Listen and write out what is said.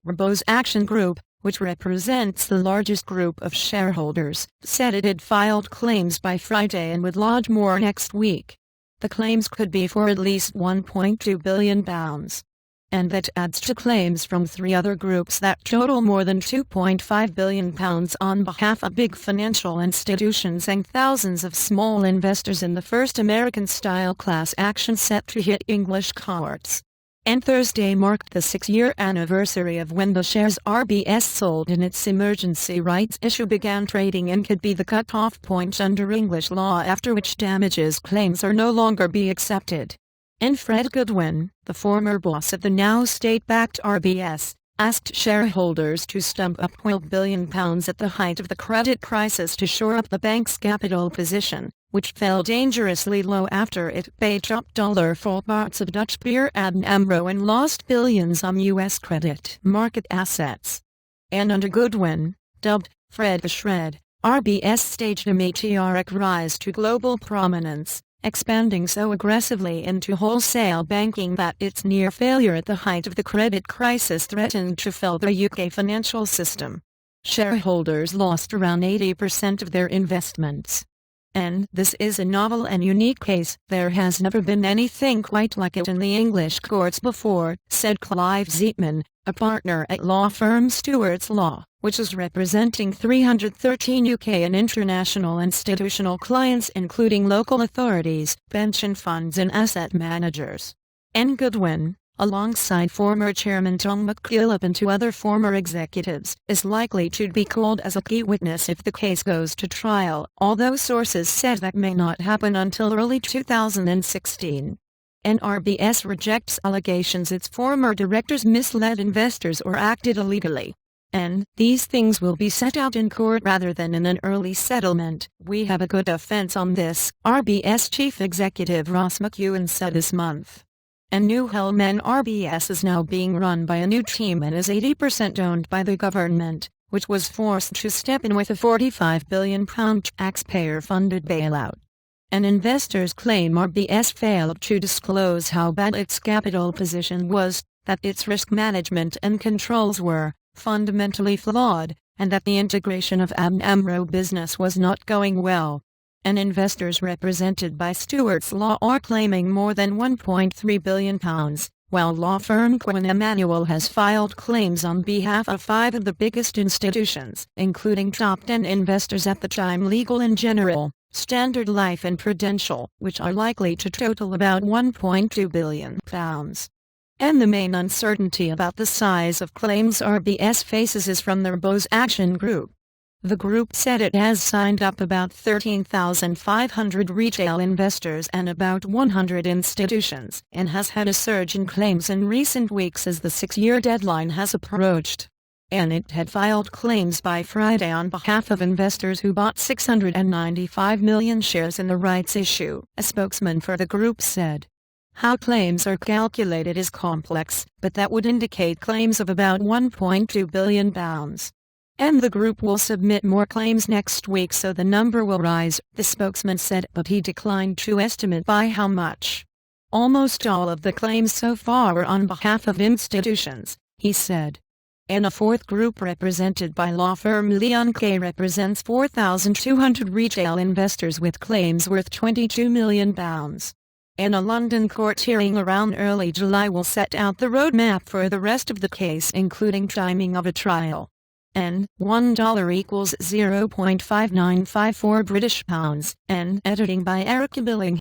RBoS Action Group, which represents the largest group of shareholders, said it had filed claims by Friday and would lodge more next week. The claims could be for at least £1.2 billion. And that adds to claims from three other groups that total more than £2.5 billion on behalf of big financial institutions and thousands of small investors in the first American-style class action set to hit English courts. And Thursday marked the 6-year anniversary of when the shares RBS sold in its emergency rights issue began trading and could be the cut-off point under English law after which damages claims are no longer be accepted. And Fred Goodwin, the former boss of the now state-backed RBS, asked shareholders to stump up £12 billion at the height of the credit crisis to shore up the bank's capital position, which fell dangerously low after it paid top dollar for parts of Dutch peer ABN Amro and lost billions on U.S. credit market assets. And Under Goodwin, dubbed Fred the Shred, RBS staged a meteoric rise to global prominence, expanding so aggressively into wholesale banking that its near failure at the height of the credit crisis threatened to fell the UK financial system. Shareholders lost around 80% of their investments. And this is a novel and unique case. There has never been anything quite like it in the English courts before, said Clive Zeitman, a partner at law firm Stewart's Law, which is representing 313 UK and international institutional clients including local authorities, pension funds and asset managers. N. Goodwin, alongside former Chairman Tom McKillop and two other former executives, is likely to be called as a key witness if the case goes to trial, although sources said that may not happen until early 2016. RBS rejects allegations its former directors misled investors or acted illegally. And these things will be set out in court rather than in an early settlement. We have a good defense on this, RBS Chief Executive Ross McEwen said this month. And New Hellman RBS is now being run by a new team and is 80% owned by the government, which was forced to step in with a £45 billion taxpayer-funded bailout. And investors claim RBS failed to disclose how bad its capital position was, that its risk management and controls were fundamentally flawed, and that the integration of ABN Amro business was not going well. And investors represented by Stewart's Law are claiming more than £1.3 billion, while law firm Quinn Emanuel has filed claims on behalf of 5 of the biggest institutions, including top 10 investors at the time Legal & General, Standard Life and Prudential, which are likely to total about £1.2 billion. And the main uncertainty about the size of claims RBS faces is from the RBoS Action Group. The group said it has signed up about 13,500 retail investors and about 100 institutions, and has had a surge in claims in recent weeks as the 6-year deadline has approached. And it had filed claims by Friday on behalf of investors who bought 695 million shares in the rights issue, a spokesman for the group said. How claims are calculated is complex, but that would indicate claims of about £1.2 billion. And the group will submit more claims next week, so the number will rise, the spokesman said, but he declined to estimate by how much. Almost all of the claims so far were on behalf of institutions, he said. And a fourth group represented by law firm Leon K represents 4,200 retail investors with claims worth £22 million. And a London court hearing around early July will set out the roadmap for the rest of the case, including timing of a trial. And $1 equals 0.5954 British pounds, and editing by Eric Billing.